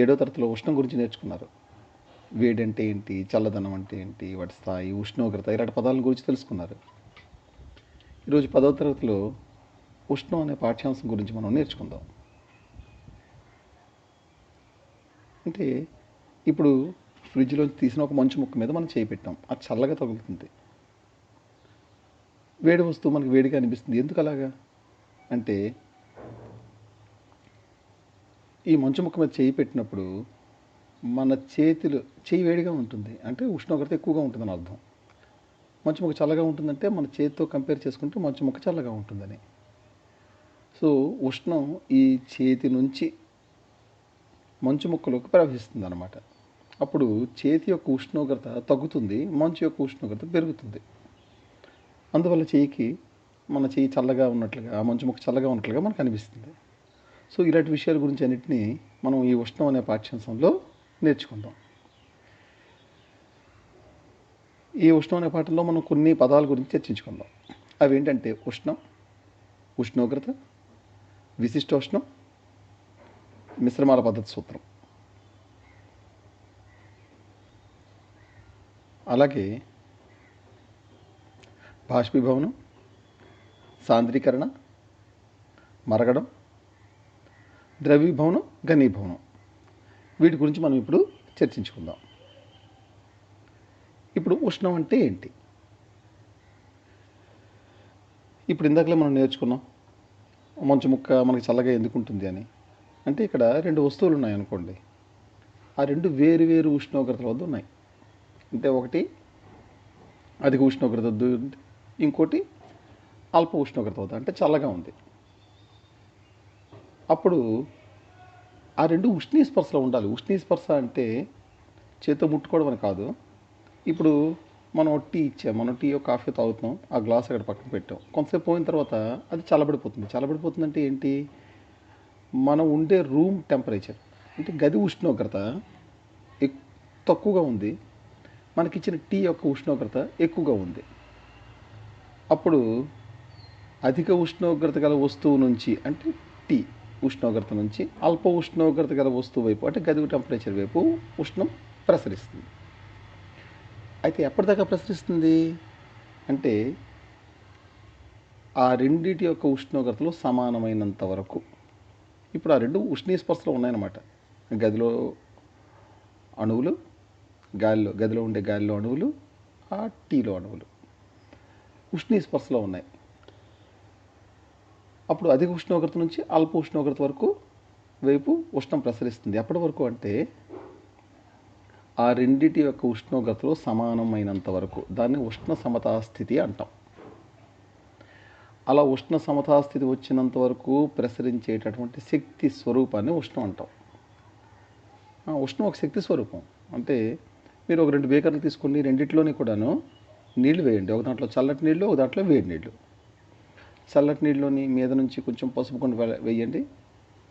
7వ తరగతిలో ఉష్ణం గురించి నేర్చుకున్నారు. వేడి అంటే ఏంటి, చల్లదనం అంటే ఏంటి, వాటి స్థాయి, ఉష్ణోగ్రత ఇలాంటి పదాల గురించి తెలుసుకున్నారు. ఈరోజు 10వ తరగతిలో ఉష్ణం అనే పాఠ్యాంశం గురించి మనం నేర్చుకుందాం. అంటే ఇప్పుడు ఫ్రిడ్జ్లోంచి తీసిన ఒక మంచు ముక్క మీద మనం చేయి పెట్టాం, అది చల్లగా తగులుతుంది. వేడి వస్తువు మనకి వేడిగా అనిపిస్తుంది. ఎందుకు అలాగా అంటే ఈ మంచు ముక్క మీద చేయి పెట్టినప్పుడు మన చేయి వేడిగా ఉంటుంది, అంటే ఉష్ణోగ్రత ఎక్కువగా ఉంటుందని అర్థం. మంచు ముక్క చల్లగా ఉంటుందంటే మన చేతితో కంపేర్ చేసుకుంటే మంచు ముక్క చల్లగా ఉంటుందని. సో ఉష్ణం ఈ చేతి నుంచి మంచు ముక్కలోకి ప్రవహిస్తుంది అన్నమాట. అప్పుడు చేతి యొక్క ఉష్ణోగ్రత తగ్గుతుంది, మంచు యొక్క ఉష్ణోగ్రత పెరుగుతుంది. అందువల్ల మన చేయి చల్లగా ఉన్నట్లుగా, ఆ మంచు ముక్క చల్లగా ఉన్నట్లుగా మనకు అనిపిస్తుంది. సో ఇలాంటి విషయాల గురించి అన్నిటినీ మనం ఈ ఉష్ణం అనే పాఠ్యాంశంలో నేర్చుకుందాం. ఈ ఉష్ణం అనే పాఠంలో మనం కొన్ని పదాల గురించి చర్చించుకుందాం. అవి ఏంటంటే ఉష్ణం, ఉష్ణోగ్రత, విశిష్టోష్ణం, మిశ్రమాల పద్ధతి సూత్రం. అలాగే బాష్పీభవనం, సాంద్రీకరణ, మరగడం, ద్రవీభవనం, ఘనీభవనం, వీటి గురించి మనం ఇప్పుడు చర్చించుకుందాం. ఇప్పుడు ఉష్ణం అంటే ఏంటి? ఇప్పుడు ఇందాకలే మనం నేర్చుకున్నాం మంచు ముక్క మనకి చల్లగా ఎందుకు ఉంటుంది అని. అంటే ఇక్కడ 2 వస్తువులు ఉన్నాయనుకోండి, ఆ 2 వేరు వేరు ఉష్ణోగ్రతల వద్ద ఉన్నాయి. అంటే ఒకటి అధిక ఉష్ణోగ్రత వద్ద ఉంది, ఇంకోటి అల్ప ఉష్ణోగ్రత వద్ద అంటే చల్లగా ఉంది. అప్పుడు ఆ 2 ఉష్ణీస్పర్శలో ఉండాలి. ఉష్ణీస్పర్శ అంటే చేతితో ముట్టుకోవడం అని కాదు. ఇప్పుడు మనం టీ ఇచ్చాం, మనం టీయో కాఫీ తాగుతున్నాం, ఆ గ్లాస్ అక్కడ పక్కన పెట్టాం, కొంతసేపు పోయిన తర్వాత అది చల్లబడిపోతుంది. చల్లబడిపోతుంది అంటే ఏంటి? మనం ఉండే రూమ్ టెంపరేచర్ అంటే గది ఉష్ణోగ్రత తక్కువగా ఉంది, మనకిచ్చిన టీ యొక్క ఉష్ణోగ్రత ఎక్కువగా ఉంది. అప్పుడు అధిక ఉష్ణోగ్రత గల వస్తువు నుంచి అంటే టీ ఉష్ణోగ్రత నుంచి అల్ప ఉష్ణోగ్రత గల వస్తువు వైపు అంటే గది టెంపరేచర్ వైపు ఉష్ణం ప్రసరిస్తుంది. అయితే ఎప్పటిదాకా ప్రసరిస్తుంది అంటే ఆ రెండిటి యొక్క ఉష్ణోగ్రతలు సమానమైనంత వరకు. ఇప్పుడు ఆ 2 ఉష్ణీస్పర్శలో ఉన్నాయన్నమాట. గదిలో అణువులు, గదిలో ఉండే గాలిలో అణువులు, ఆ టీలో అణువులు ఉష్ణీస్పర్శలో ఉన్నాయి. అప్పుడు అధిక ఉష్ణోగ్రత నుంచి అల్ప ఉష్ణోగ్రత వరకు వైపు ఉష్ణం ప్రసరిస్తుంది. ఎప్పటి వరకు అంటే ఆ రెండిటి యొక్క ఉష్ణోగ్రతలు సమానమైనంత వరకు. దాన్ని ఉష్ణ సమతాస్థితి అంటాం. అలా ఉష్ణ సమతాస్థితి వచ్చినంత వరకు ప్రసరించేటటువంటి శక్తి స్వరూపాన్ని ఉష్ణం అంటాం. ఉష్ణం ఒక శక్తి స్వరూపం. అంటే మీరు ఒక 2 బేకర్లు తీసుకోండి, రెండిట్లోని కూడాను నీళ్లు వేయండి. ఒక దాంట్లో చల్లటి నీళ్ళు, ఒక దాంట్లో వేడి నీళ్ళు. చల్లటి నీళ్ళలోని మీద నుంచి కొంచెం పసుపు కొండ వేయండి,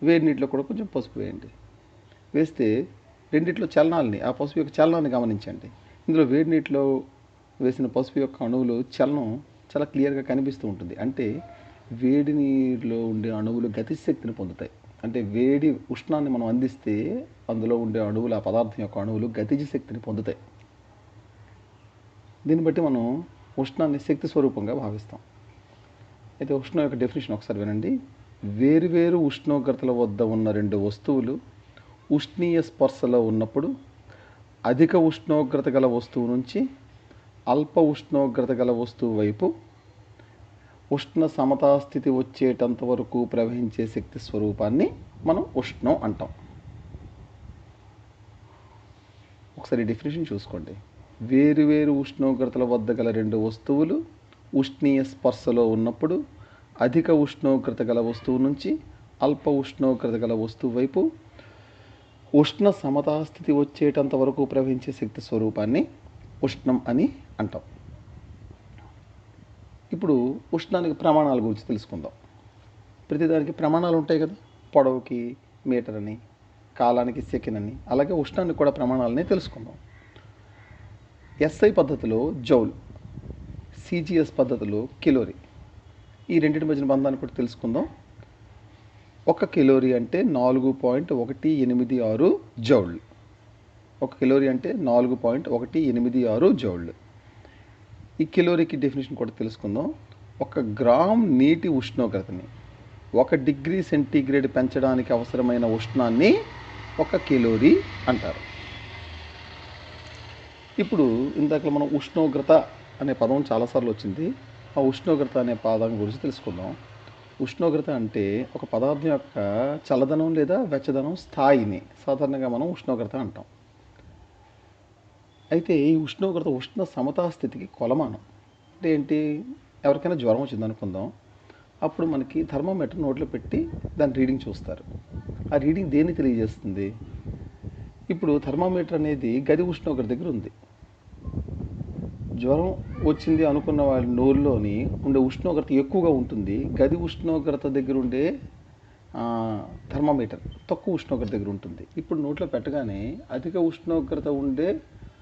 వేడి నీటిలో కూడా కొంచెం పసుపు వేయండి. వేస్తే రెండిట్లో చలనాలని, ఆ పసుపు యొక్క చలనాన్ని గమనించండి. ఇందులో వేడి నీటిలో వేసిన పసుపు యొక్క అణువులు చలనం చాలా క్లియర్గా కనిపిస్తూ ఉంటుంది. అంటే వేడి నీటిలో ఉండే అణువులు గతిశక్తిని పొందుతాయి. అంటే వేడి ఉష్ణాన్ని మనం అందిస్తే అందులో ఉండే అణువులు, ఆ పదార్థం యొక్క అణువులు గతిజ శక్తిని పొందుతాయి. దీన్ని బట్టి మనం ఉష్ణాన్ని శక్తి స్వరూపంగా భావిస్తాం. అయితే ఉష్ణం యొక్క డెఫినేషన్ ఒకసారి వినండి. వేరువేరు ఉష్ణోగ్రతల వద్ద ఉన్న 2 వస్తువులు ఉష్ణీయ స్పర్శలో ఉన్నప్పుడు అధిక ఉష్ణోగ్రత గల వస్తువు నుంచి అల్ప ఉష్ణోగ్రత గల వస్తువు వైపు ఉష్ణ సమతాస్థితి వచ్చేటంత వరకు ప్రవహించే శక్తి స్వరూపాన్ని మనం ఉష్ణం అంటాం. ఒకసారి డెఫినేషన్ చూసుకోండి. వేరువేరు ఉష్ణోగ్రతల వద్ద గల 2 వస్తువులు ఉష్ణీయ స్పర్శలో ఉన్నప్పుడు అధిక ఉష్ణోగ్రత గల వస్తువు నుంచి అల్ప ఉష్ణోగ్రత గల వస్తువు వైపు ఉష్ణ సమతాస్థితి వచ్చేటంత వరకు ప్రవహించే శక్తి స్వరూపాన్ని ఉష్ణం అని అంటాం. ఇప్పుడు ఉష్ణానికి ప్రమాణాల గురించి తెలుసుకుందాం. ప్రతిదానికి ప్రమాణాలు ఉంటాయి కదా. పొడవుకి మీటర్ అని, కాలానికి సెకండ్ అని, అలాగే ఉష్ణానికి కూడా ప్రమాణాలని తెలుసుకుందాం. ఎస్ఐ పద్ధతిలో జౌల్, సిజిఎస్ పద్ధతిలో కిలోరీ. ఈ రెండింటి మధ్యన బంధాన్ని కూడా తెలుసుకుందాం. 1 కెలోరీ అంటే 4.186 జౌళ్ళు. 1 కెలోరీ అంటే 4.186 జౌళ్ళు. ఈ కెలోరీకి డెఫినేషన్ కూడా తెలుసుకుందాం. 1 గ్రామ్ నీటి ఉష్ణోగ్రతని 1 డిగ్రీ సెంటీగ్రేడ్ పెంచడానికి అవసరమైన ఉష్ణాన్ని 1 కెలోరీ అంటారు. ఇప్పుడు ఇందాక మనం ఉష్ణోగ్రత అనే పదం చాలాసార్లు వచ్చింది. ఆ ఉష్ణోగ్రత అనే పదం గురించి తెలుసుకుందాం. ఉష్ణోగ్రత అంటే ఒక పదార్థం యొక్క చల్లదనం లేదా వెచ్చదనం స్థాయిని సాధారణంగా మనం ఉష్ణోగ్రత అంటాం. అయితే ఈ ఉష్ణోగ్రత ఉష్ణ సమతా స్థితికి కొలమానం. అంటే ఏంటి? ఎవరికైనా జ్వరం వచ్చింది అనుకుందాం, అప్పుడు మనకి థర్మోమీటర్ నోట్లో పెట్టి దాని రీడింగ్ చూస్తారు. ఆ రీడింగ్ దేన్ని తెలియజేస్తుంది? ఇప్పుడు థర్మోమీటర్ అనేది గది ఉష్ణోగ్రత దగ్గర ఉంది. జ్వరం వచ్చింది అనుకున్న వాళ్ళ నోరులోని ఉండే ఉష్ణోగ్రత ఎక్కువగా ఉంటుంది. గది ఉష్ణోగ్రత దగ్గర ఉండే థర్మోమీటర్ తక్కువ ఉష్ణోగ్రత దగ్గర ఉంటుంది. ఇప్పుడు నోట్లో పెట్టగానే అధిక ఉష్ణోగ్రత ఉండే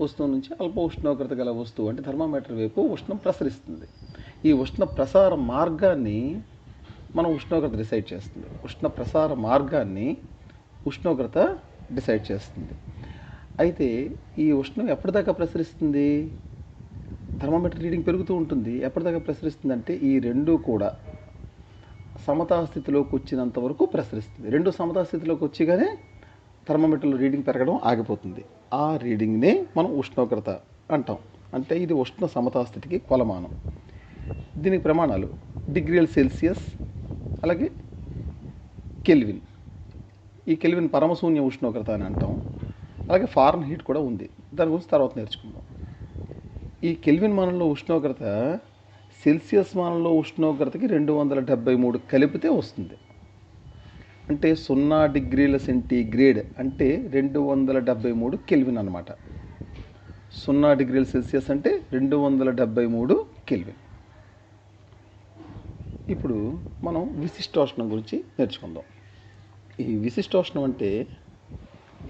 వస్తువు నుంచి అల్ప ఉష్ణోగ్రత గల వస్తువు అంటే థర్మోమీటర్ వైపు ఉష్ణం ప్రసరిస్తుంది. ఈ ఉష్ణ ప్రసార మార్గాన్ని మనం ఉష్ణోగ్రత డిసైడ్ చేస్తుంది. ఉష్ణ ప్రసార మార్గాన్ని ఉష్ణోగ్రత డిసైడ్ చేస్తుంది. అయితే ఈ ఉష్ణం ఎప్పటిదాకా ప్రసరిస్తుంది? థర్మోమీటర్ రీడింగ్ పెరుగుతూ ఉంటుంది. ఎప్పటిదాకా ప్రసరిస్తుంది అంటే ఈ రెండు కూడా సమతా స్థితిలోకి వచ్చినంత వరకు ప్రసరిస్తుంది. రెండు సమతా స్థితిలోకి వచ్చిగానే థర్మోమీటర్లో రీడింగ్ పెరగడం ఆగిపోతుంది. ఆ రీడింగ్నే మనం ఉష్ణోగ్రత అంటాం. అంటే ఇది ఉష్ణ సమతా స్థితికి కొలమానం. దీనికి ప్రమాణాలు డిగ్రీల సెల్సియస్, అలాగే కెల్విన్. ఈ కెల్విన్ పరమశూన్య ఉష్ణోగ్రత అని అంటాం. అలాగే ఫారెన్ హీట్ కూడా ఉంది. దాని గురించి తర్వాత నేర్చుకుందాం. ఈ కెల్విన్ మానంలో ఉష్ణోగ్రత సెల్సియస్ మానంలో ఉష్ణోగ్రతకి 273 కలిపితే వస్తుంది. అంటే 0 డిగ్రీల సెంటీగ్రేడ్ అంటే 273 కెల్విన్ అన్నమాట. 0 డిగ్రీల సెల్సియస్ అంటే 273 కెల్విన్. ఇప్పుడు మనం విశిష్టోష్ణం గురించి నేర్చుకుందాం. ఈ విశిష్టోష్ణం అంటే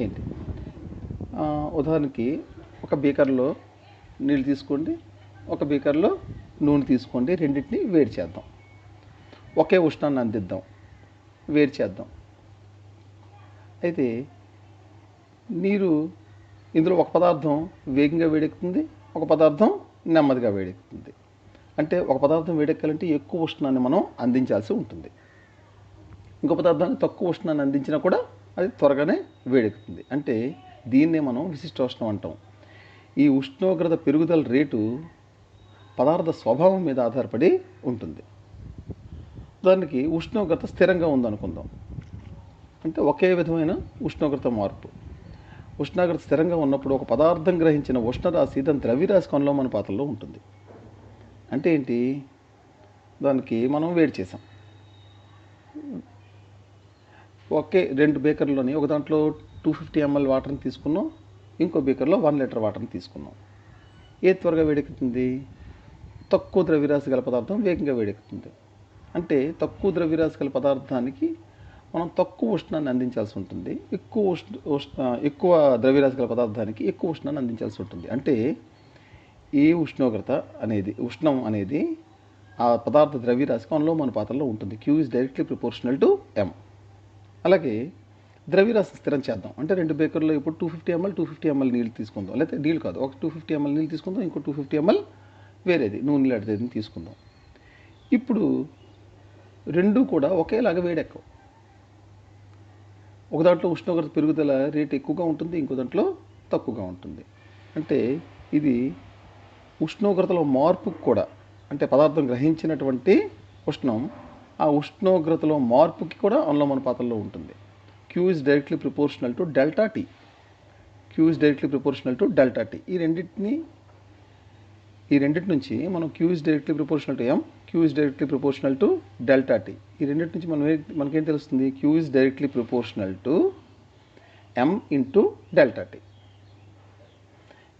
ఏంటి? ఉదాహరణకి ఒక బీకర్లో నీళ్ళు తీసుకోండి, ఒక బీకర్లో నూనె తీసుకోండి. రెండింటిని వేడి చేద్దాం. ఒకే ఉష్ణాన్ని అందిద్దాం, వేడి చేద్దాం. అయితే నీరు ఇందులో ఒక పదార్థం వేగంగా వేడెక్కుతుంది, ఒక పదార్థం నెమ్మదిగా వేడెక్కుతుంది. అంటే ఒక పదార్థం వేడెక్కాలంటే ఎక్కువ ఉష్ణాన్ని మనం అందించాల్సి ఉంటుంది. ఇంకో పదార్థాన్ని తక్కువ ఉష్ణాన్ని అందించినా కూడా అది త్వరగానే వేడెక్కుతుంది. అంటే దీన్నే మనం విశిష్టోష్ణం అంటాం. ఈ ఉష్ణోగ్రత పెరుగుదల రేటు పదార్థ స్వభావం మీద ఆధారపడి ఉంటుంది. దానికి ఉష్ణోగ్రత స్థిరంగా ఉందనుకుందాం. అంటే ఒకే విధమైన ఉష్ణోగ్రత మార్పు. ఉష్ణోగ్రత స్థిరంగా ఉన్నప్పుడు ఒక పదార్థం గ్రహించిన ఉష్ణరాశి దాని ద్రవ్యరాశి అనులోమానుపాతంలో ఉంటుంది. అంటే ఏంటి? దానికి మనం వేడి చేసాం. ఒకే 2 బీకర్లోని ఒక దాంట్లో 250 ml వాటర్ని తీసుకున్నాం, ఇంకో బీకర్లో 1 లీటర్ వాటర్ని తీసుకున్నాం. ఏది త్వరగా వేడెక్కుతుంది? తక్కువ ద్రవ్యరాశి గల పదార్థం వేగంగా వేడెక్కుతుంది. అంటే తక్కువ ద్రవ్యరాశి గల పదార్థానికి మనం తక్కువ ఉష్ణాన్ని అందించాల్సి ఉంటుంది. ఎక్కువ ద్రవ్యరాశి గల పదార్థానికి ఎక్కువ ఉష్ణాన్ని అందించాల్సి ఉంటుంది. అంటే ఈ ఉష్ణం అనేది ఆ పదార్థ ద్రవ్యరాశికి అనులోమానుపాతంలో ఉంటుంది. Q is directly proportional to M. అలాగే ద్రవ్యరాశి స్థిరం చేద్దాం. అంటే 2 బేకర్లో ఇప్పుడు 250 ml నీళ్ళు తీసుకుందాం. లేకపోతే నీళ్ళు కాదు, ఒక 250 ml నీళ్ళు తీసుకుందాం, ఇంకో 250 ml వేరేది నూనె లాంటిది తీసుకుందాం. ఇప్పుడు రెండు కూడా ఒకేలాగా వేడెక్కవు. ఒక దాంట్లో ఉష్ణోగ్రత పెరుగుదల రేటు ఎక్కువగా ఉంటుంది, ఇంకో దాంట్లో తక్కువగా ఉంటుంది. అంటే ఇది ఉష్ణోగ్రతలో మార్పుకు కూడా, అంటే పదార్థం గ్రహించినటువంటి ఉష్ణం ఆ ఉష్ణోగ్రతలో మార్పుకి కూడా అనులోమానుపాతంలో ఉంటుంది. Q is directly proportional to delta T. Q is directly proportional to delta T. ఈ రెండింటి నుంచి మనం Q is directly proportional to M, Q is directly proportional to delta T. ఈ రెండింటి నుంచి మనకేం తెలుస్తుంది? Q is directly proportional to M into delta T.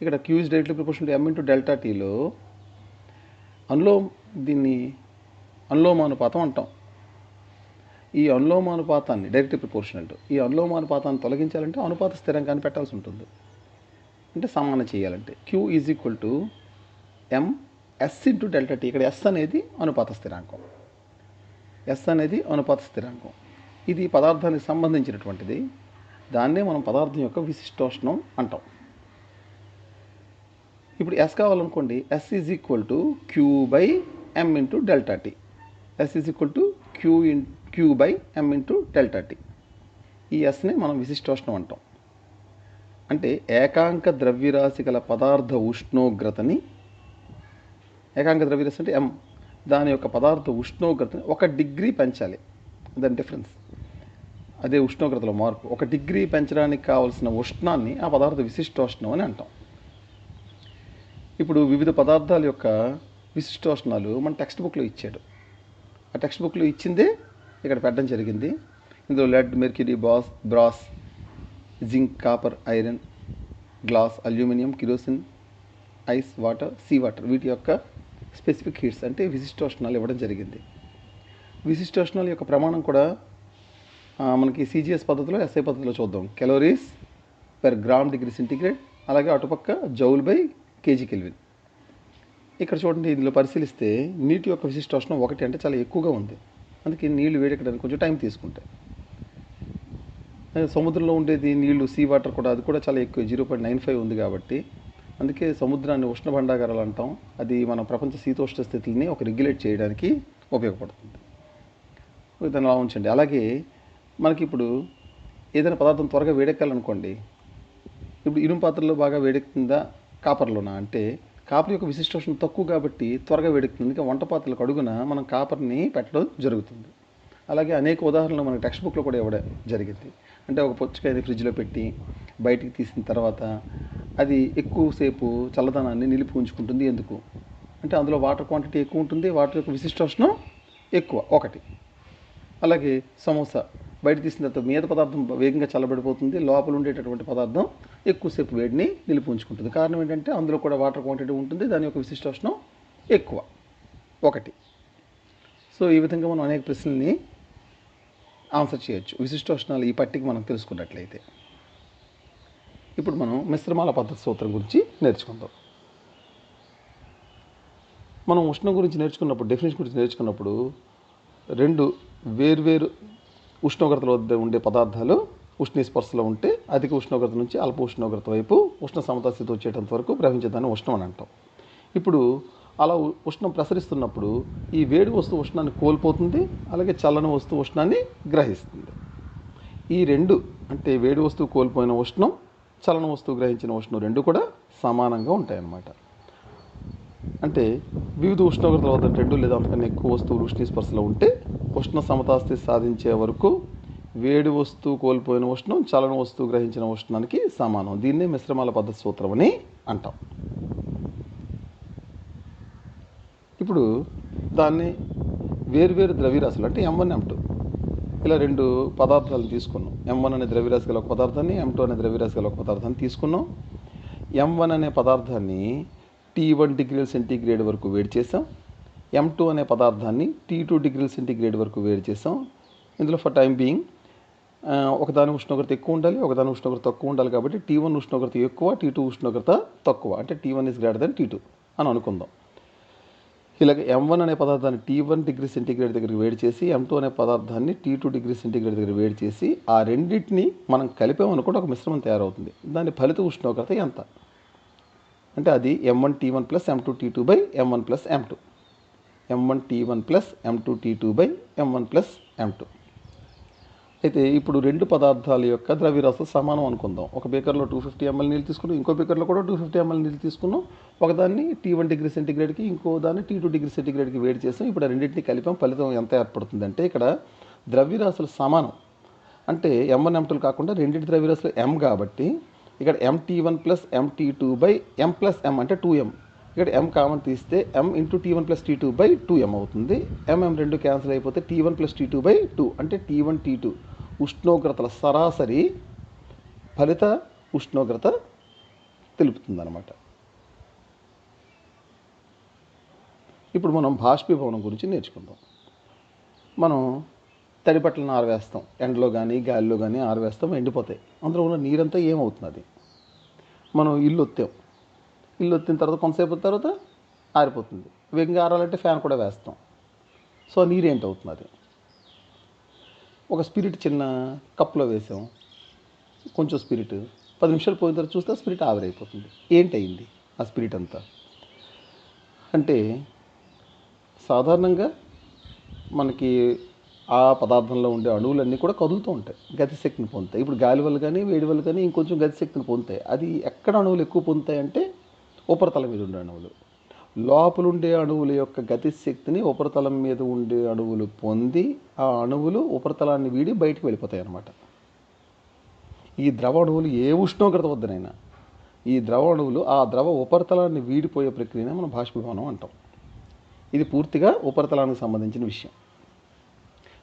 ఇక్కడ Q is directly proportional to M into delta Tలో దీన్ని అనులోమానుపాతం అంటాం. ఈ అనులోమానుపాతాన్ని డైరెక్ట్లీ ప్రపోర్షనల్ టు ఈ అనులోమానుపాతాన్ని తొలగించాలంటే అనుపాత స్థిరాంకాన్ని పెట్టాల్సి ఉంటుంది. అంటే సమానం చేయాలంటే Q is equal to MS into delta tea. ఇక్కడ S అనేది అనుపాత స్థిరాంకం. ఇది పదార్థానికి సంబంధించినటువంటిది. దాన్నే మనం పదార్థం యొక్క విశిష్టోష్ణం అంటాం. ఇప్పుడు ఎస్ కావాలనుకోండి, s is equal to q by m into delta t. S is equal to q by m into delta t. ఈ ఎస్ని మనం విశిష్టోష్ణం అంటాం. అంటే ఏకాంక ద్రవ్యరాశి గల పదార్థ ఉష్ణోగ్రతని, ఏకాంక ద్రవ్యరాశి అంటే ఎం, దాని యొక్క పదార్థ ఉష్ణోగ్రతని 1 డిగ్రీ పెంచాలి. దాని డిఫరెన్స్, అదే ఉష్ణోగ్రతలో మార్పు. 1 డిగ్రీ పెంచడానికి కావలసిన ఉష్ణాన్ని ఆ పదార్థ విశిష్టోష్ణం అని అంటాం. ఇప్పుడు వివిధ పదార్థాల యొక్క విశిష్టోష్ణాలు మన టెక్స్ట్ బుక్లో ఇచ్చాడు. ఆ టెక్స్ట్ బుక్లో ఇచ్చిందే ఇక్కడ పెట్టడం జరిగింది. ఇందులో lead, mercury, brass, zinc, copper, iron, glass, aluminium, kerosene, ice, water, sea water, వీటి యొక్క స్పెసిఫిక్ హీట్స్ అంటే విశిష్టోష్ణాలు ఇవ్వడం జరిగింది. విశిష్టోష్ణాల యొక్క ప్రమాణం కూడా మనకి సిజిఎస్ పద్ధతిలో, ఎస్ఐ పద్ధతిలో చూద్దాం. Calories per gram degree centigrade, అలాగే అటుపక్క జౌల్ బై కేజీ కెల్విన్. ఇక్కడ చూడండి, ఇందులో పరిశీలిస్తే నీటి యొక్క విశిష్టోష్ణం 1 అంటే చాలా ఎక్కువగా ఉంది. అందుకే నీళ్లు వేడెక్కడానికి కొంచెం టైం తీసుకుంటాయి. సముద్రంలో ఉండేది నీళ్లు, సీ వాటర్ కూడా, అది కూడా చాలా ఎక్కువ, 0.95 ఉంది కాబట్టి అందుకే సముద్రాన్ని ఉష్ణ భండాగారాలు అంటాం. అది మన ప్రపంచ శీతోష్ణ స్థితుల్ని రెగ్యులేట్ చేయడానికి ఉపయోగపడుతుంది. దాన్ని అలా ఉంచండి. అలాగే మనకి ఇప్పుడు ఏదైనా పదార్థం త్వరగా వేడెక్కాలనుకోండి, ఇప్పుడు ఇనుము పాత్రలో బాగా వేడెక్కుతుందా కాపర్లోనా అంటే, కాపర్ యొక్క విశిష్టోష్ణం తక్కువ కాబట్టి త్వరగా వేడెక్కుతుంది. ఇంకా వంట పాత్రలకు అడుగున మనం కాపర్ని పెట్టడం జరుగుతుంది. అలాగే అనేక ఉదాహరణలు మనకి టెక్స్ట్ బుక్లో కూడా ఇవ్వడం జరిగింది. అంటే ఒక పుచ్చకాయని ఫ్రిడ్జ్లో పెట్టి బయటికి తీసిన తర్వాత అది ఎక్కువసేపు చల్లదనాన్ని నిలిపి ఉంచుకుంటుంది. ఎందుకు అంటే అందులో వాటర్ క్వాంటిటీ ఎక్కువ ఉంటుంది, వాటర్ యొక్క విశిష్టోష్ణం ఎక్కువ 1. అలాగే సమోసా బయట తీసిన తర్వాత మీద పదార్థం వేగంగా చల్లబడిపోతుంది, లోపల ఉండేటటువంటి పదార్థం ఎక్కువసేపు వేడిని నిలిపి ఉంచుకుంటుంది. కారణం ఏంటంటే అందులో కూడా వాటర్ క్వాంటిటీ ఉంటుంది, దాని యొక్క విశిష్టోష్ణం ఎక్కువ 1. సో ఈ విధంగా మనం అనేక ప్రశ్నల్ని ఆన్సర్ చేయొచ్చు విశిష్టోష్ణాలు ఈ పట్టిక మనం తెలుసుకున్నట్లయితే. ఇప్పుడు మనం మిశ్రమాల పద్ధతి సూత్రం గురించి నేర్చుకుందాం. మనం ఉష్ణం గురించి నేర్చుకున్నప్పుడు, డెఫినేషన్ గురించి నేర్చుకున్నప్పుడు, 2 వేర్వేరు ఉష్ణోగ్రతల వద్ద ఉండే పదార్థాలు ఉష్ణస్పర్శలో ఉంటే అధిక ఉష్ణోగ్రత నుంచి అల్ప ఉష్ణోగ్రత వైపు ఉష్ణ సమతా స్థితి వచ్చేటంత వరకు ప్రవహించేదాన్ని ఉష్ణం అని అంటాం. ఇప్పుడు అలా ఉష్ణం ప్రసరిస్తున్నప్పుడు ఈ వేడి వస్తువు ఉష్ణాన్ని కోల్పోతుంది, అలాగే చల్లని వస్తువు ఉష్ణాన్ని గ్రహిస్తుంది. ఈ 2 అంటే వేడి వస్తువు కోల్పోయిన ఉష్ణం, చలన వస్తువు గ్రహించిన ఉష్ణం 2 కూడా సమానంగా ఉంటాయన్నమాట. అంటే వివిధ ఉష్ణోగ్రతల వద్ద 2 లేదా అంతకన్నా ఎక్కువ వస్తువులు ఉష్ణస్పర్శలో ఉంటే ఉష్ణ సమతాస్థితి సాధించే వరకు వేడి వస్తువు కోల్పోయిన ఉష్ణం, చలన వస్తువు గ్రహించిన ఉష్ణానికి సమానం. దీన్నే మిశ్రమాల పద్ధతి సూత్రం అని అంటాం. ఇప్పుడు దాన్ని వేర్వేరు ద్రవ్యరాశులు అంటే M1, M2 ఇలా 2 పదార్థాలను తీసుకున్నాం. M1 అనే ద్రవ్యరాశి గల ఒక పదార్థాన్ని, M2 అనే ద్రవ్యరాశి గల ఒక పదార్థాన్ని తీసుకున్నాం. M1 అనే పదార్థాన్ని T1 డిగ్రీల సెంటీగ్రేడ్ వరకు వేడి చేసాం. M2 అనే పదార్థాన్ని T2 డిగ్రీల సెంటీగ్రేడ్ వరకు వేడి చేసాం. ఇందులో ఫర్ టైం బీయింగ్ ఒకదాని ఉష్ణోగ్రత ఎక్కువ ఉండాలి, ఒకదాని ఉష్ణోగ్రత తక్కువ ఉండాలి. కాబట్టి T1 ఉష్ణోగ్రత ఎక్కువ, T2 ఉష్ణోగ్రత తక్కువ. అంటే T1 is greater than T2 అని అనుకుందాం. ఇలాగ M1 అనే పదార్థాన్ని T1 డిగ్రీ సెంటీగ్రేడ్ దగ్గరికి వేడి చేసి, M2 అనే పదార్థాన్ని T2 డిగ్రీ సెంటీగ్రేడ్ దగ్గర వేడి చేసి, ఆ రెండింటిని మనం కలిపామనుకుంటే ఒక మిశ్రమం తయారవుతుంది. దాని ఫలిత ఉష్ణోగ్రత ఎంత అంటే అది M1 T1 plus M2 T2 by M1 plus M2. M1 T1 plus M2 T2 by M1 plus M2. అయితే ఇప్పుడు 2 పదార్థాల యొక్క ద్రవ్యరాశులు సమానం అనుకుందాం. ఒక బేకర్లో 250 ml నీళ్ళు తీసుకున్నాం, ఇంకో బేకర్లో కూడా 250 ml నీళ్ళు తీసుకున్నాం. ఒకదాన్ని T1 డిగ్రీ సెంటీగ్రేడ్కి, ఇంకో దాన్ని T2 డిగ్రీ సెంటీగ్రేడ్కి వేడి చేసాం. ఇప్పుడు ఆ రెండింటిని కలిపాం. ఫలితం ఎంత ఏర్పడుతుంది అంటే ఇక్కడ ద్రవ్యరాశులు సమానం. అంటే M1 M2 కాకుండా రెండింటి ద్రవ్యరాశులు M కాబట్టి ఇక్కడ MT1 plus MT2 by M plus M అంటే 2M. ఇక్కడ M కామన్ తీస్తే M into T1 plus T2 by 2M అవుతుంది. MM 2 క్యాన్సిల్ అయిపోతే T1 ప్లస్ T2 బై 2 అంటే T1 T2 ఉష్ణోగ్రతల సరాసరి ఫలిత ఉష్ణోగ్రత తెలుపుతుంది అన్నమాట. ఇప్పుడు మనం బాష్పీభవనం గురించి నేర్చుకుందాం. మనం తడి బట్టలను ఆరవేస్తాం, ఎండలో కానీ గాలిలో కానీ ఆరవేస్తాం, ఎండిపోతాయి. అందులో ఉన్న నీరంతా ఏమవుతుంది? మనం ఇల్లు ఒత్తిన తర్వాత కొంతసేపు తర్వాత ఆరిపోతుంది. వేగంగా ఆరాలంటే ఫ్యాన్ కూడా వేస్తాం. సో నీరు ఏంటవుతుంది? ఒక స్పిరిట్ చిన్న కప్లో వేసాం, కొంచెం స్పిరిట్ 10 నిమిషాలు పోయిన తర్వాత చూస్తే స్పిరిట్ ఆవిరైపోతుంది. ఏంటయింది ఆ స్పిరిట్ అంతా అంటే, సాధారణంగా మనకి ఆ పదార్థంలో ఉండే అణువులన్నీ కూడా కదులుతూ ఉంటాయి, గతిశక్తిని పొందుతాయి. ఇప్పుడు గాలి వల్ల కానీ వేడి వల్ల కానీ ఇంకొంచెం గతిశక్తిని పొందుతాయి. అది ఎక్కడ అణువులు ఎక్కువ పొందుతాయి అంటే ఉపరితలం మీద ఉండే అణువులు. లోపల ఉండే అణువుల యొక్క గతిశక్తిని ఉపరితలం మీద ఉండే అణువులు పొంది ఆ అణువులు ఉపరితలాన్ని వీడి బయటికి వెళ్ళిపోతాయి అన్నమాట. ఈ ద్రవ అణువులు ఏ ఉష్ణోగ్రత వద్దనైనా ఈ ద్రవ అణువులు ఆ ద్రవ ఉపరితలాన్ని వీడిపోయే ప్రక్రియనే మనం బాష్పీభవనం అంటాం. ఇది పూర్తిగా ఉపరితలానికి సంబంధించిన విషయం.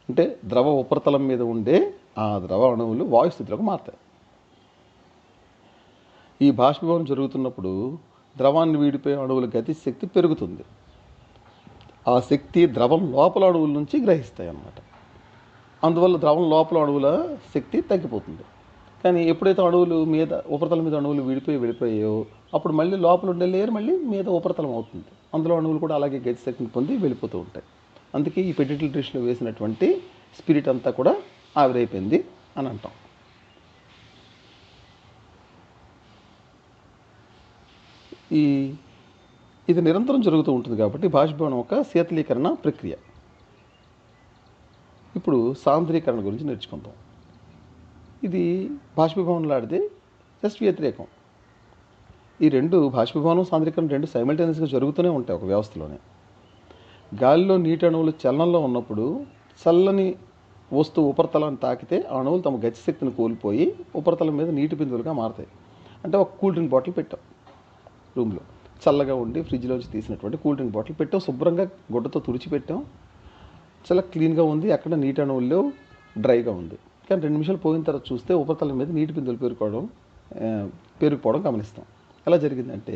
అంటే ద్రవ ఉపరితలం మీద ఉండే ఆ ద్రవ అణువులు వాయుస్థితిలోకి మారుతాయి. ఈ బాష్పీభవనం జరుగుతున్నప్పుడు ద్రవాన్ని వీడిపోయే అణువుల గతిశక్తి పెరుగుతుంది. ఆ శక్తి ద్రవం లోపల అణువుల నుంచి గ్రహిస్తాయి అన్నమాట. అందువల్ల ద్రవం లోపల అణువుల శక్తి తగ్గిపోతుంది. కానీ ఎప్పుడైతే అణువులు మీద ఉపరితలం మీద అణువులు వెళ్ళిపోయాయో అప్పుడు మళ్ళీ లోపల ఉండే లేయర్ మళ్ళీ మీద ఉపరితలం అవుతుంది. అందులో అణువులు కూడా అలాగే గతిశక్తిని పొంది వెళ్ళిపోతూ ఉంటాయి. అందుకే ఈ పెడిటరీ డిష్లో వేసినటువంటి స్పిరిట్ అంతా కూడా ఆవిరైపోయింది అని అంటాం. ఇది నిరంతరం జరుగుతూ ఉంటుంది కాబట్టి బాష్పీభవనం ఒక శీతలీకరణ ప్రక్రియ. ఇప్పుడు సాంద్రీకరణ గురించి నేర్చుకుందాం. ఇది బాష్పీభవనంలాడితే జస్ట్ వ్యతిరేకం. ఈ రెండు బాష్పీభవనం సాంద్రీకరణ రెండు సైమల్టేనియస్గా జరుగుతూనే ఉంటాయి ఒక వ్యవస్థలోనే. గాలిలో నీటి అణువులు చలనంలో ఉన్నప్పుడు చల్లని వస్తువు ఉపరితలాన్ని తాకితే ఆ అణువులు తమ గతిశక్తిని కోల్పోయి ఉపరితలం మీద నీటి బిందువులుగా మారుతాయి. అంటే ఒక కూల్ డ్రింక్ బాటిల్ పెట్టాం రూమ్లో, చల్లగా ఉండి ఫ్రిడ్జ్లోంచి తీసినటువంటి కూల్ డ్రింక్ బాటిల్ పెట్టాం, శుభ్రంగా గుడ్డతో తుడిచిపెట్టాం, చాలా క్లీన్గా ఉంది, అక్కడ నీటి అణువుల్లో డ్రైగా ఉంది. కానీ 2 నిమిషాలు పోయిన తర్వాత చూస్తే ఉపరితలం మీద నీటి బిందువులు పేరుకుపోవడం గమనిస్తాం. ఎలా జరిగిందంటే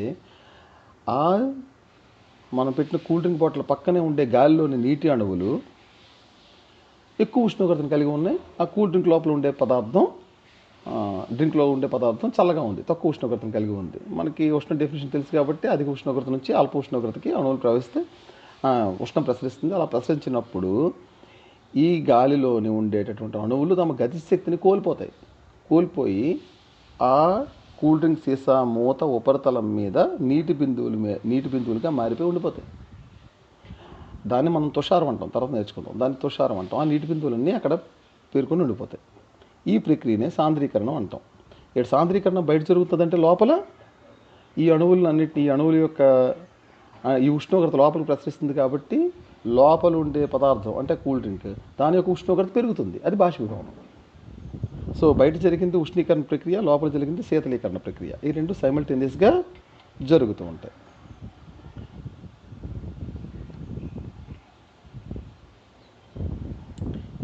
మనం పెట్టిన కూల్ డ్రింక్ బాటిల్ పక్కనే ఉండే గాలిలోని నీటి అణువులు ఎక్కువ ఉష్ణోగ్రతను కలిగి ఉన్నాయి. ఆ కూల్ డ్రింక్ లోపల ఉండే పదార్థం డ్రింక్లో ఉండే పదార్థం చల్లగా ఉంది, తక్కువ ఉష్ణోగ్రతను కలిగి ఉంది. మనకి ఉష్ణ డెఫినేషన్ తెలుసు కాబట్టి అధిక ఉష్ణోగ్రత నుంచి అల్ప ఉష్ణోగ్రతకి అణువులు ప్రవహిస్తే ఉష్ణం ప్రసరిస్తుంది. అలా ప్రసరించినప్పుడు ఈ గాలిలోని ఉండేటటువంటి అణువులు తమ గతిశక్తిని కోల్పోయి ఆ కూల్ డ్రింక్ సీసా మూత ఉపరితలం మీద నీటి బిందువులుగా మారిపోయి ఉండిపోతాయి. దాన్ని మనం తుషారం అంటాం, తర్వాత నేర్చుకుందాం. దాన్ని తుషారం అంటాం. ఆ నీటి బిందువులన్నీ అక్కడ పేరుకొని ఉండిపోతాయి. ఈ ప్రక్రియనే సాంద్రీకరణం అంటాం. ఇక్కడ సాంద్రీకరణ బయట జరుగుతుందంటే లోపల ఈ అణువుల యొక్క ఈ ఉష్ణోగ్రత లోపలికి ప్రసరిస్తుంది కాబట్టి లోపల ఉండే పదార్థం అంటే కూల్ డ్రింక్ దాని యొక్క ఉష్ణోగ్రత పెరుగుతుంది. అది బాష్పీభవనం. సో బయట జరిగింది ఉష్ణీకరణ ప్రక్రియ, లోపల జరిగింది శీతలీకరణ ప్రక్రియ. ఈ రెండు సైమల్టేనియస్గా జరుగుతూ ఉంటాయి.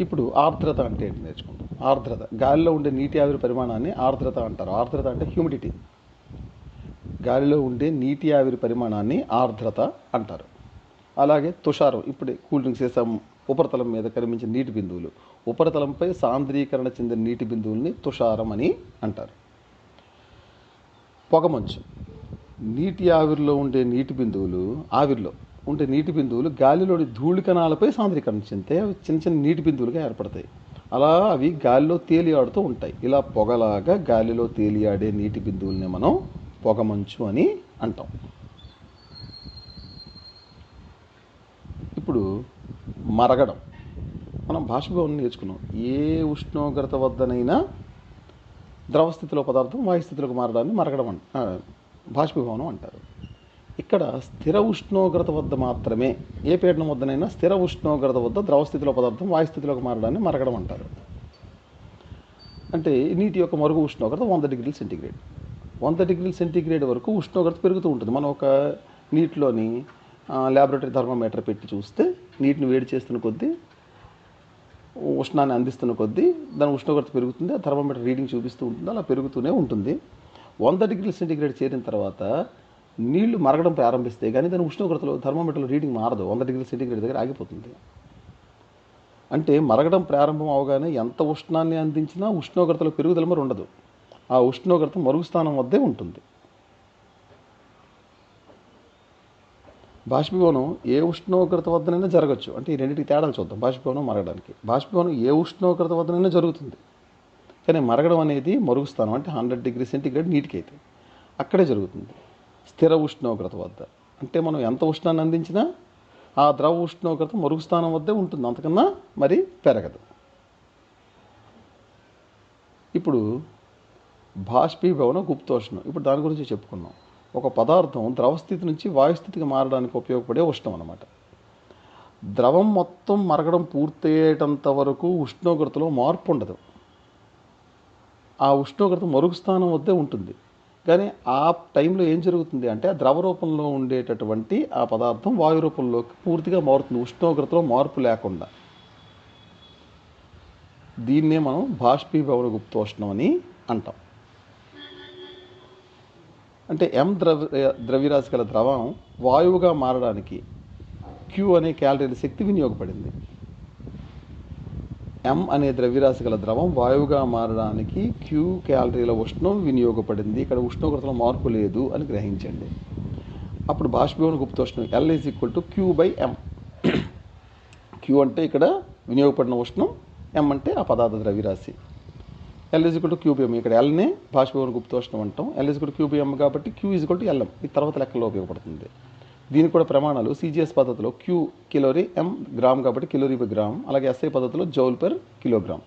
ఇప్పుడు ఆర్ద్రత అంటే ఏంటి నేర్చుకుందాం. ఆర్ద్రత, గాలిలో ఉండే నీటి ఆవిరి పరిమాణాన్ని ఆర్ద్రత అంటారు. ఆర్ద్రత అంటే హ్యూమిడిటీ. గాలిలో ఉండే నీటి ఆవిరి పరిమాణాన్ని ఆర్ద్రత అంటారు. అలాగే తుషారం, ఇప్పుడే కూల్ డ్రింక్స్ చేసాం, ఉపరితలం మీద కనిపించిన నీటి బిందువులు, ఉపరితలంపై సాంద్రీకరణ చెందిన నీటి బిందువుల్ని తుషారం అని అంటారు. పొగమంచు, నీటి ఆవిరిలో ఉండే నీటి బిందువులు గాలిలోని ధూళి కణాలపై సాంద్రీకరణ చెందితే అవి చిన్న చిన్న నీటి బిందువులుగా ఏర్పడతాయి. అలా అవి గాలిలో తేలియాడుతూ ఉంటాయి. ఇలా పొగలాగా గాలిలో తేలియాడే నీటి బిందువుల్ని మనం పొగమంచు అని అంటాం. ఇప్పుడు మరగడం, మనం బాష్పీభవనం నేర్చుకున్నాం. ఏ ఉష్ణోగ్రత వద్దనైనా ద్రవస్థితిలో పదార్థం వాయుస్థితిలోకి మారడాన్ని మరగడం బాష్పీభవనం అంటారు. ఇక్కడ స్థిర ఉష్ణోగ్రత వద్ద మాత్రమే, ఏ పీడనం వద్దనైనా స్థిర ఉష్ణోగ్రత వద్ద ద్రవస్థితిలో పదార్థం వాయుస్థితిలోకి మారడాన్ని మరగడం అంటారు. అంటే నీటి యొక్క మరుగు ఉష్ణోగ్రత 100 డిగ్రీల సెంటీగ్రేడ్. 100 డిగ్రీల సెంటీగ్రేడ్ వరకు ఉష్ణోగ్రత పెరుగుతూ ఉంటుంది. మనం ఒక నీటిలోని ల్యాబొరేటరీ థర్మోమీటర్ పెట్టి చూస్తే నీటిని వేడి చేస్తున్న కొద్దీ, ఉష్ణాన్ని అందిస్తున్న కొద్దీ దాని ఉష్ణోగ్రత పెరుగుతుంది. ఆ థర్మోమీటర్ రీడింగ్ చూపిస్తూ ఉంటుంది, అలా పెరుగుతూనే ఉంటుంది. 100 డిగ్రీల సెంటీగ్రేడ్ చేరిన తర్వాత నీళ్లు మరగడం ప్రారంభిస్తే కానీ దాని ఉష్ణోగ్రతలో థర్మోమీటర్లో రీడింగ్ మారదు, 100 డిగ్రీల సెంటీగ్రేడ్ దగ్గర ఆగిపోతుంది. అంటే మరగడం ప్రారంభం అవగానే ఎంత ఉష్ణాన్ని అందించినా ఉష్ణోగ్రతలో పెరుగుదల మరి ఉండదు. ఆ ఉష్ణోగ్రత మరుగు స్థానం వద్దే ఉంటుంది. బాష్పీభవనం ఏ ఉష్ణోగ్రత వద్దనైనా జరగచ్చు. అంటే ఈ రెండింటికి తేడాలు చూద్దాం. బాష్పీభవనం మరగడానికి బాష్పీభవనం ఏ ఉష్ణోగ్రత వద్దనైనా జరుగుతుంది, కానీ మరగడం అనేది మరుగుస్థానం అంటే 100 డిగ్రీ సెంటీగ్రేడ్ నీటికి అయితే అక్కడే జరుగుతుంది. స్థిర ఉష్ణోగ్రత వద్ద అంటే మనం ఎంత ఉష్ణాన్ని అందించినా ఆ ద్రవ ఉష్ణోగ్రత మరుగుస్థానం వద్దే ఉంటుంది, అంతకన్నా మరి పెరగదు. ఇప్పుడు బాష్పీభవనం గుప్తోష్ణం, ఇప్పుడు దాని గురించి చెప్పుకున్నాం. ఒక పదార్థం ద్రవస్థితి నుంచి వాయుస్థితికి మారడానికి ఉపయోగపడే ఉష్ణం అన్నమాట. ద్రవం మొత్తం మరగడం పూర్తయ్యేటంత వరకు ఉష్ణోగ్రతలో మార్పు ఉండదు. ఆ ఉష్ణోగ్రత మరుగు స్థానం వద్దే ఉంటుంది. కానీ ఆ టైంలో ఏం జరుగుతుంది అంటే ఆ ద్రవ రూపంలో ఉండేటటువంటి ఆ పదార్థం వాయు రూపంలోకి పూర్తిగా మారుతుంది, ఉష్ణోగ్రతలో మార్పు లేకుండా. దీన్నే మనం బాష్పీభవన గుప్తోష్ణం అని అంటాం. అంటే ద్రవ్యరాశి గల ద్రవం వాయువుగా మారడానికి Q అనే క్యాలరీల శక్తి వినియోగపడింది. M అనే ద్రవ్యరాశి గల ద్రవం వాయువుగా మారడానికి Q క్యాలరీల ఉష్ణం వినియోగపడింది. ఇక్కడ ఉష్ణోగ్రతలో మార్పు లేదు అని గ్రహించండి. అప్పుడు బాష్పీభవన గుప్తోష్ణం L = Q/M. Q అంటే ఇక్కడ వినియోగపడిన ఉష్ణం, M అంటే ఆ పదార్థ ద్రవ్యరాశి. L = Q/M. ఇక్కడ Lనే బాష్పీభవన గుప్తోష్ణం అంటాం. L = Q/M కాబట్టి Q = Lm. ఇది తర్వాత లెక్కలో ఉపయోగపడుతుంది. దీనికి కూడా ప్రమాణాలు CGS పద్ధతిలో Q కిలోరీ, M గ్రామ్ కాబట్టి కిలోరీ/గ్రామ్, అలాగే SI పద్ధతిలో జౌల్/కిలోగ్రామ్.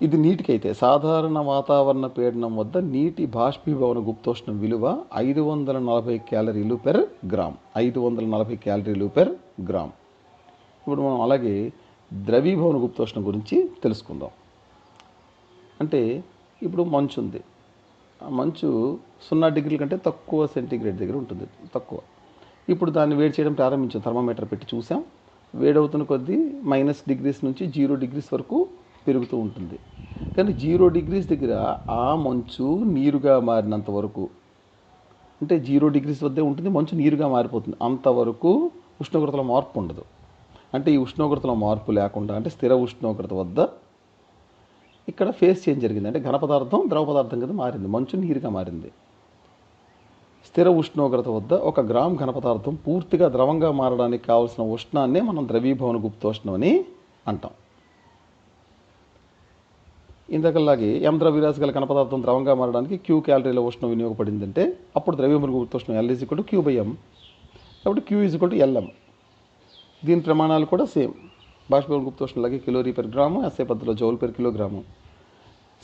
ఇది నీటికైతే సాధారణ వాతావరణ పీడనం వద్ద నీటి బాష్పీభవన గుప్తోష్ణం విలువ 540 క్యాలరీలు/గ్రామ్. 540 క్యాలరీలు/గ్రామ్. ఇప్పుడు మనం అలాగే ద్రవీభవన గుప్తోష్ణం గురించి తెలుసుకుందాం. అంటే ఇప్పుడు మంచు ఉంది. ఆ మంచు 0 డిగ్రీల కంటే తక్కువ సెంటీగ్రేడ్ దగ్గర ఉంటుంది, తక్కువ. ఇప్పుడు దాన్ని వేడి చేయడం ప్రారంభించాం, థర్మామీటర్ పెట్టి చూసాం. వేడవుతున్న కొద్దీ -డిగ్రీస్ నుంచి 0 డిగ్రీస్ వరకు పెరుగుతూ ఉంటుంది. కానీ 0 డిగ్రీస్ దగ్గర ఆ మంచు నీరుగా మారినంత వరకు, అంటే 0 డిగ్రీస్ వద్దే ఉంటుంది, మంచు నీరుగా మారిపోతుంది. అంతవరకు ఉష్ణోగ్రతలో మార్పు ఉండదు. అంటే ఈ ఉష్ణోగ్రతలో మార్పు లేకుండా, అంటే స్థిర ఉష్ణోగ్రత వద్ద ఇక్కడ ఫేస్ చేంజ్ జరిగింది. అంటే ఘన పదార్థం ద్రవ పదార్థం కింద మారింది, మంచు నీరుగా మారింది. స్థిర ఉష్ణోగ్రత వద్ద 1 గ్రామ్ ఘన పదార్థం పూర్తిగా ద్రవంగా మారడానికి కావాల్సిన ఉష్ణాన్నే మనం ద్రవీభవన గుప్తోష్ణం అని అంటాం. ఇంతకలాగే M ద్రవ్యరాశి గల ఘన పదార్థం ద్రవంగా మారడానికి Q క్యాలరీల ఉష్ణం వినియోగపడిందంటే అప్పుడు ద్రవీభవన గుప్తోష్ణం L = Q/M. కాబట్టి Q = Lm. దీని ప్రమాణాలు కూడా సేమ్. బాష్పీభవన గుప్తోష్ణంలాగే కిలోరీ/గ్రాము, SI పద్ధతిలో జౌల్/కిలోగ్రాము.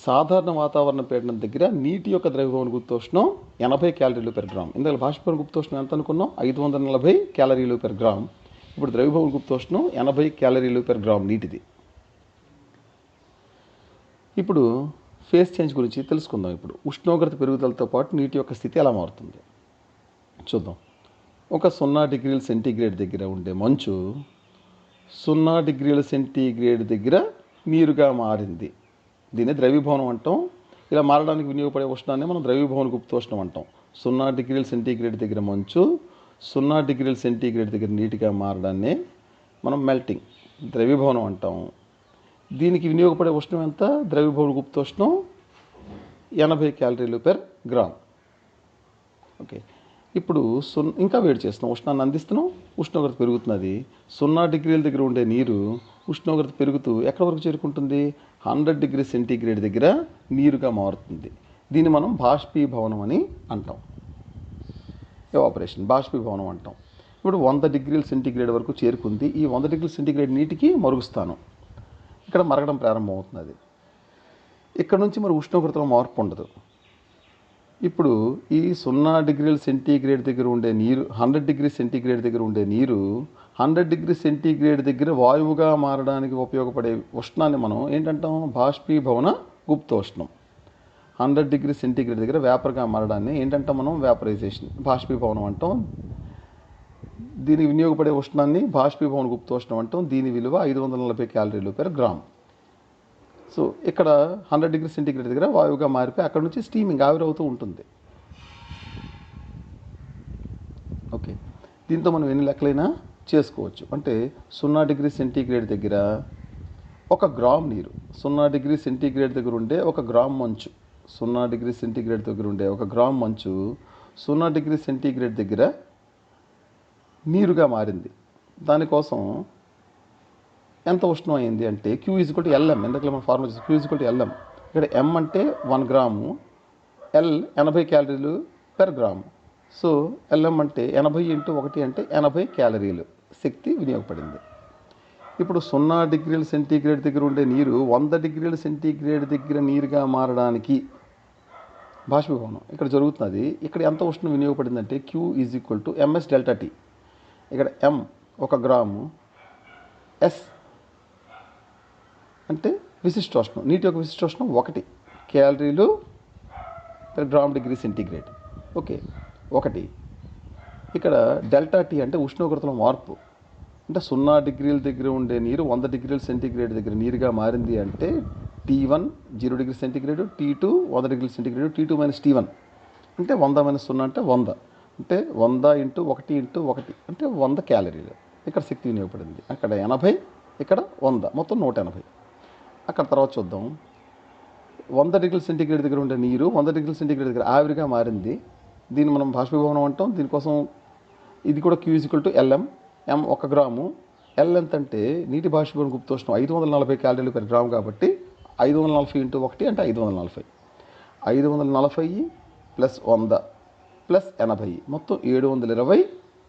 సాధారణ వాతావరణ పీడనం దగ్గర నీటి యొక్క ద్రవీభవన గుప్తోష్ణం 80 క్యాలరీలు/గ్రామ్. ఇందులో బాష్పీభవన గుప్తోష్ణం ఎంత అనుకున్నాం? 540 క్యాలరీలు/గ్రామ్. ఇప్పుడు ద్రవీభవన గుప్తోష్ణం 80 క్యాలరీలు/గ్రామ్ నీటిది. ఇప్పుడు ఫేస్ చేంజ్ గురించి తెలుసుకుందాం. ఇప్పుడు ఉష్ణోగ్రత పెరుగుదలతో పాటు నీటి యొక్క స్థితి ఎలా మారుతుంది చూద్దాం. ఒక 0 డిగ్రీల సెంటీగ్రేడ్ దగ్గర ఉండే మంచు 0 డిగ్రీల సెంటీగ్రేడ్ దగ్గర నీరుగా మారింది. దీన్ని ద్రవీభవనం అంటాం. ఇలా మారడానికి వినియోగపడే ఉష్ణాన్ని మనం ద్రవీభవన గుప్తోష్ణం అంటాం. 0 డిగ్రీల సెంటీగ్రేడ్ దగ్గర మంచు 0 డిగ్రీల సెంటీగ్రేడ్ దగ్గర నీటిగా మారడాన్ని మనం మెల్టింగ్, ద్రవీభవనం అంటాం. దీనికి వినియోగపడే ఉష్ణం ఎంత? ద్రవీభవన గుప్తోష్ణం 80 క్యాలరీలు/గ్రామ్. ఓకే, ఇప్పుడు ఇంకా వేడి చేస్తున్నాం, ఉష్ణాన్ని అందిస్తున్నాం, ఉష్ణోగ్రత పెరుగుతున్నది. 0 డిగ్రీల దగ్గర ఉండే నీరు ఉష్ణోగ్రత పెరుగుతూ ఎక్కడి వరకు చేరుకుంటుంది? 100 డిగ్రీ సెంటీగ్రేడ్ దగ్గర నీరుగా మారుతుంది. దీన్ని మనం బాష్పీభవనం అని అంటాం. ఎవాపరేషన్, బాష్పీభవనం అంటాం. ఇప్పుడు 100 డిగ్రీల సెంటీగ్రేడ్ వరకు చేరుకుంది. ఈ 100 డిగ్రీల సెంటీగ్రేడ్ నీటికి మరుగుస్థానం. ఇక్కడ మరగడం ప్రారంభమవుతున్నది. ఇక్కడ నుంచి మరి ఉష్ణోగ్రతలో మార్పు ఉండదు. ఇప్పుడు ఈ 0 డిగ్రీల సెంటీగ్రేడ్ దగ్గర ఉండే నీరు 100 డిగ్రీ సెంటీగ్రేడ్ దగ్గర ఉండే నీరు 100 డిగ్రీ సెంటీగ్రేడ్ దగ్గర వాయువుగా మారడానికి ఉపయోగపడే ఉష్ణాన్ని మనం ఏంటంటాం? బాష్పీభవన గుప్తోష్ణం. 100 డిగ్రీ సెంటీగ్రేడ్ దగ్గర వేపర్గా మారడాన్ని ఏంటంటాం మనం? వేపరైజేషన్, బాష్పీభవనం అంటాం. దీనికి వినియోగపడే ఉష్ణాన్ని బాష్పీభవన గుప్తోష్ణం అంటాం. దీని విలువ 540 క్యాలరీలు/గ్రామ్. సో ఇక్కడ 100 డిగ్రీ సెంటీగ్రేడ్ దగ్గర వాయువుగా మారిపోయి అక్కడ నుంచి స్టీమింగ్, ఆవిరవుతూ ఉంటుంది. ఓకే, దీంతో మనం ఎన్ని లెక్కలైనా చేసుకోవచ్చు. అంటే 0 డిగ్రీ సెంటీగ్రేడ్ దగ్గర 1 గ్రామ్ నీరు, 0 డిగ్రీ సెంటీగ్రేడ్ దగ్గర ఉండే 1 గ్రామ్ మంచు, 0 డిగ్రీ సెంటీగ్రేడ్ దగ్గర ఉండే 1 గ్రామ్ మంచు 0 డిగ్రీ సెంటీగ్రేడ్ దగ్గర నీరుగా మారింది. దానికోసం ఎంత ఉష్ణం అయింది అంటే Q ఈజ్వల్ టు LM. ఎందుకంటే మనం ఫార్ములా చూసి Q ఈజ్వల్ టు LM. ఇక్కడ M అంటే 1 గ్రాము, L 80 క్యాలరీలు పెర్ గ్రాము. సో LM అంటే 80 ఇంటూ 1 అంటే 80 క్యాలరీలు శక్తి వినియోగపడింది. ఇప్పుడు 0 డిగ్రీల సెంటీగ్రేడ్ దగ్గర ఉండే నీరు 100 డిగ్రీల సెంటీగ్రేడ్ దగ్గర నీరుగా మారడానికి బాష్పీభవనం ఇక్కడ జరుగుతున్నది. ఇక్కడ ఎంత ఉష్ణం వినియోగపడిందంటే Q equal to MS delta T. ఇక్కడ M 1 గ్రాము, S అంటే విశిష్టోష్ణం, నీటి యొక్క విశిష్టోష్ణం 1 క్యాలరీలు per gram degree centigrade. Okay, 1. ఇక్కడ డెల్టా T అంటే ఉష్ణోగ్రతలో మార్పు. అంటే 0 డిగ్రీల దగ్గర ఉండే నీరు 100 డిగ్రీల సెంటీగ్రేడ్ దగ్గర నీరుగా మారింది అంటే T1 0 డిగ్రీ సెంటీగ్రేడ్, T2 100 డిగ్రీల సెంటీగ్రేడ్, T2 మైనస్ T1 అంటే 100 మైనస్ 0 అంటే 100. అంటే 100 ఇంటూ 1 ఇంటూ 1 అంటే 100 క్యాలరీలు ఇక్కడ శక్తి వినియోగపడింది. అక్కడ 80, ఇక్కడ 100, మొత్తం 180. అక్కడ తర్వాత చూద్దాం. 100 డిగ్రీల సెంటీగ్రేడ్ దగ్గర ఉండే నీరు 100 డిగ్రీల సెంటీగ్రేడ్ దగ్గర ఆవిరిగా మారింది. దీన్ని మనం బాష్పీభవనం అంటాం. దీనికోసం ఇది కూడా Q equal to LM. M 1 gram, L ఎంత అంటే నీటి బాష్పీభవన గుప్తోష్ణం 540 క్యాలరీలు పెర్ గ్రాము కాబట్టి 540 ఇంటూ 1 అంటే 540. 540 ప్లస్ 100 ప్లస్ 80 మొత్తం 720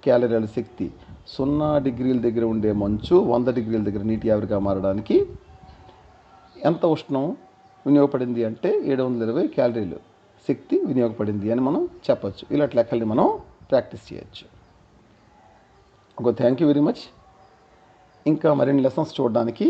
క్యాలరీల శక్తి 0 డిగ్రీల దగ్గర ఉండే మంచు 100 డిగ్రీల దగ్గర నీటి ఆవిరిగా మారడానికి ఎంత ఉష్ణం వినియోగపడింది అంటే 720 క్యాలరీలు శక్తి వినియోగపడింది అని మనం చెప్పచ్చు. ఇలాంటి లెక్కల్ని మనం ప్రాక్టీస్ చేయొచ్చు. Thank you very much. ఇంకా మరిన్ని లెసన్స్ చూడడానికి